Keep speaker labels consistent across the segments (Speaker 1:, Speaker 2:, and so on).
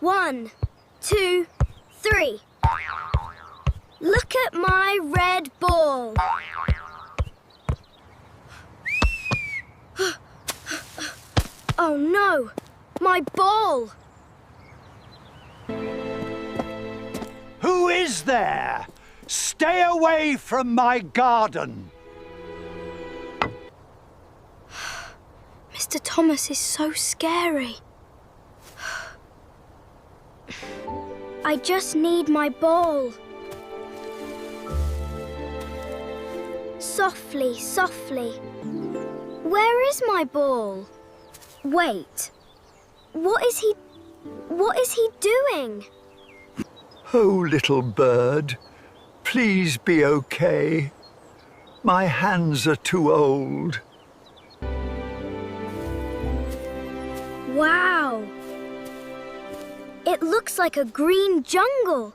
Speaker 1: 1, 2, 3. Look at my red ball. Oh no, my ball.
Speaker 2: Who is there? Stay away from my garden.
Speaker 1: Mr. Thomas is so scary. I just need my ball. Softly, softly. Where is my ball? Wait. What is he doing?
Speaker 2: Oh, little bird, please be okay. My hands are too old.
Speaker 1: Wow. It looks like a green jungle.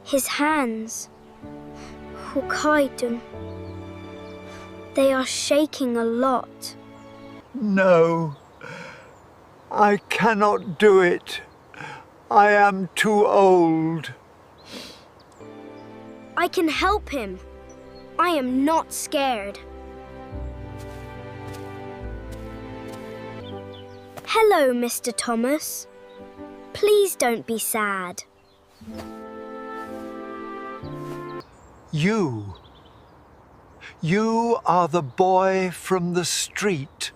Speaker 1: His hands. Hokkaido. They are shaking a lot.
Speaker 2: No, I cannot do it. I am too old.
Speaker 1: I can help him. I am not scared. Hello, Mr. Thomas. Please don't be sad.
Speaker 2: You are the boy from the street.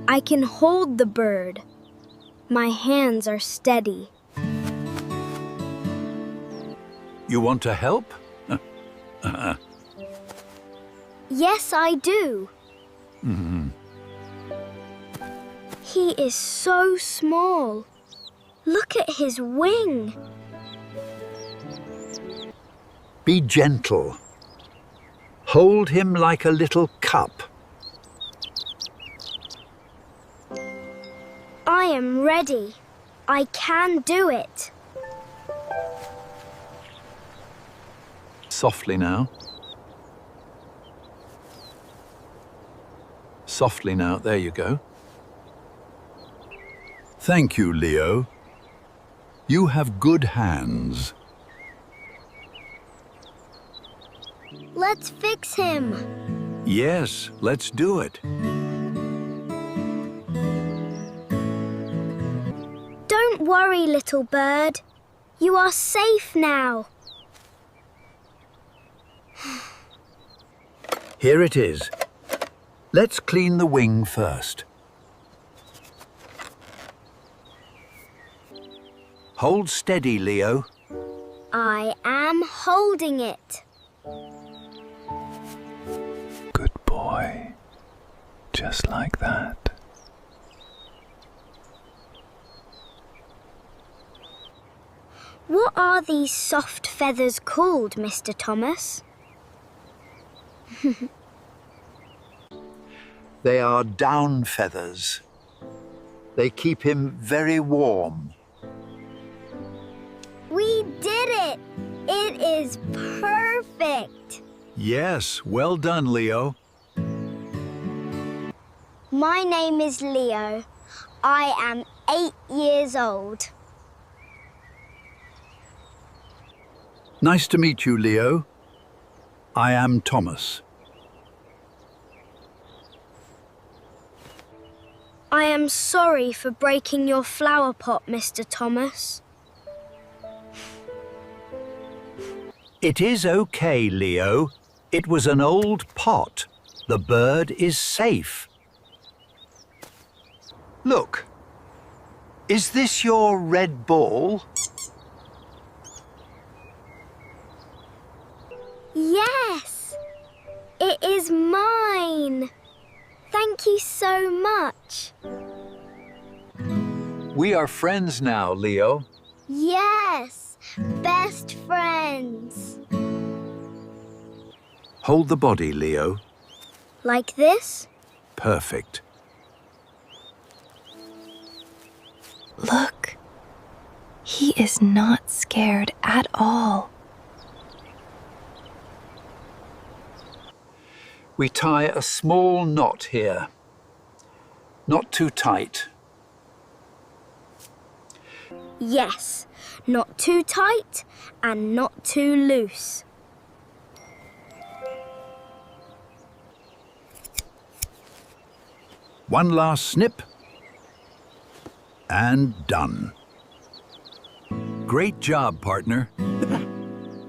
Speaker 1: I can hold the bird. My hands are steady.
Speaker 2: You want to help?
Speaker 1: Yes, I do. He is so small. Look at his wing.
Speaker 2: Be gentle. Hold him like a little cup.
Speaker 1: I am ready. I can do it.
Speaker 2: Softly now. Softly now, there you go. Thank you, Leo. You have good hands.
Speaker 1: Let's fix him.
Speaker 2: Yes, let's do it.
Speaker 1: Don't worry, little bird. You are safe now.
Speaker 2: Here it is. Let's clean the wing first. Hold steady, Leo.
Speaker 1: I am holding it.
Speaker 2: Good boy. Just like that.
Speaker 1: What are these soft feathers called, Mr. Thomas?
Speaker 2: They are down feathers. They keep him very warm.
Speaker 1: We did it! It is perfect!
Speaker 2: Yes, well done, Leo.
Speaker 1: My name is Leo. I am 8 years old.
Speaker 2: Nice to meet you, Leo. I am Thomas.
Speaker 1: I am sorry for breaking your flower pot, Mr. Thomas.
Speaker 2: It is okay, Leo. It was an old pot. The bird is safe. Look. Is this your red ball?
Speaker 1: Yes! It is mine! Thank you so much.
Speaker 2: We are friends now, Leo.
Speaker 1: Yes! Best friends!
Speaker 2: Hold the body, Leo.
Speaker 1: Like this?
Speaker 2: Perfect.
Speaker 3: Look, he is not scared at all.
Speaker 2: We tie a small knot here. Not too tight.
Speaker 1: Yes, not too tight and not too loose.
Speaker 2: One last snip. And done. Great job, partner.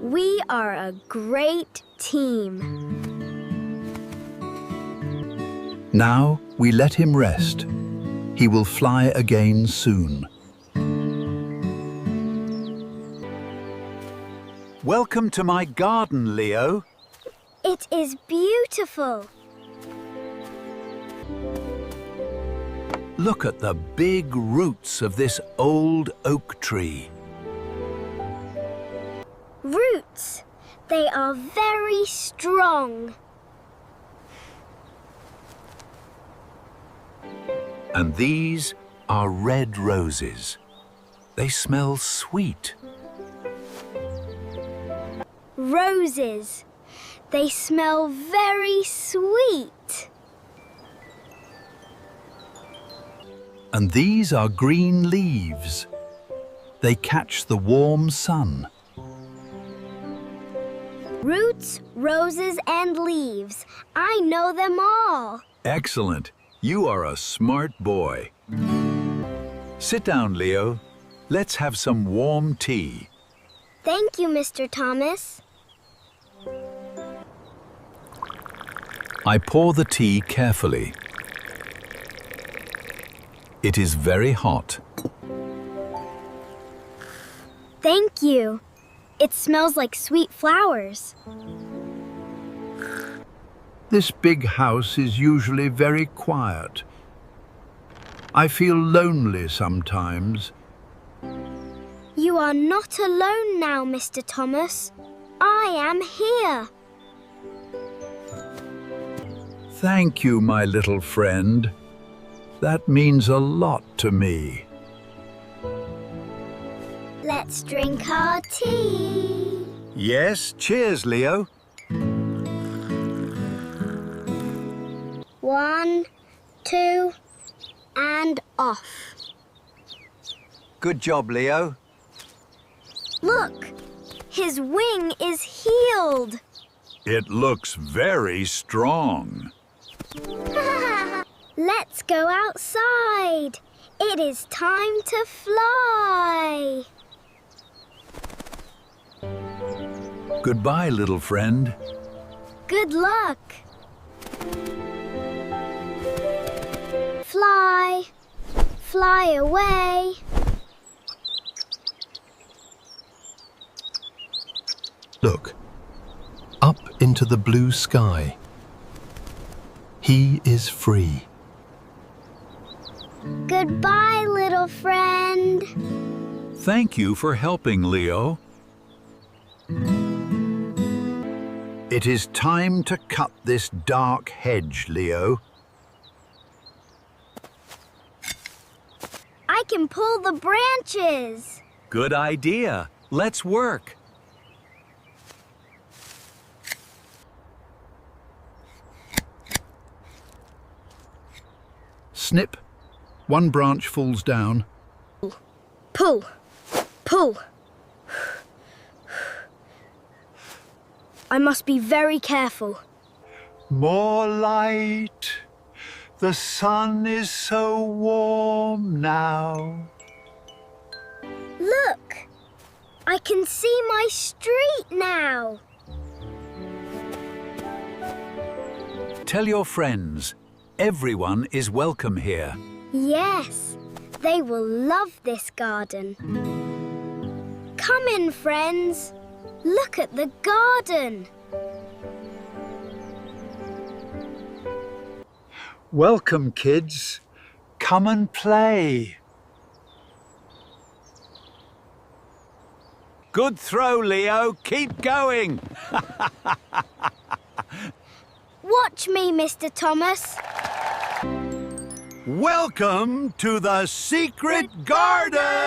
Speaker 1: We are a great team.
Speaker 2: Now we let him rest. He will fly again soon. Welcome to my garden, Leo.
Speaker 1: It is beautiful.
Speaker 2: Look at the big roots of this old oak tree.
Speaker 1: Roots. They are very strong.
Speaker 2: And these are red roses. They smell sweet.
Speaker 1: Roses. They smell very sweet.
Speaker 2: And these are green leaves. They catch the warm sun.
Speaker 1: Roots, roses, and leaves. I know them all.
Speaker 2: Excellent. You are a smart boy. Sit down, Leo. Let's have some warm tea.
Speaker 1: Thank you, Mr. Thomas.
Speaker 2: I pour the tea carefully. It is very hot.
Speaker 1: Thank you. It smells like sweet flowers.
Speaker 2: This big house is usually very quiet. I feel lonely sometimes.
Speaker 1: You are not alone now, Mr. Thomas. I am here.
Speaker 2: Thank you, my little friend. That means a lot to me.
Speaker 1: Let's drink our tea.
Speaker 2: Yes, cheers, Leo.
Speaker 1: 1, 2, and off.
Speaker 2: Good job, Leo.
Speaker 1: Look, his wing is healed.
Speaker 2: It looks very strong.
Speaker 1: Let's go outside. It is time to fly.
Speaker 2: Goodbye, little friend.
Speaker 1: Good luck. Fly, fly away.
Speaker 4: Look, up into the blue sky. He is free.
Speaker 1: Goodbye, little friend.
Speaker 2: Thank you for helping, Leo. It is time to cut this dark hedge, Leo.
Speaker 1: I can pull the branches.
Speaker 2: Good idea. Let's work. Snip. One branch falls down.
Speaker 1: Pull, pull. I must be very careful.
Speaker 2: More light. The sun is so warm now.
Speaker 1: Look, I can see my street now.
Speaker 2: Tell your friends, everyone is welcome here.
Speaker 1: Yes, they will love this garden. Come in, friends. Look at the garden.
Speaker 2: Welcome, kids. Come and play. Good throw, Leo. Keep going.
Speaker 1: Watch me, Mr. Thomas.
Speaker 2: Welcome to the secret garden.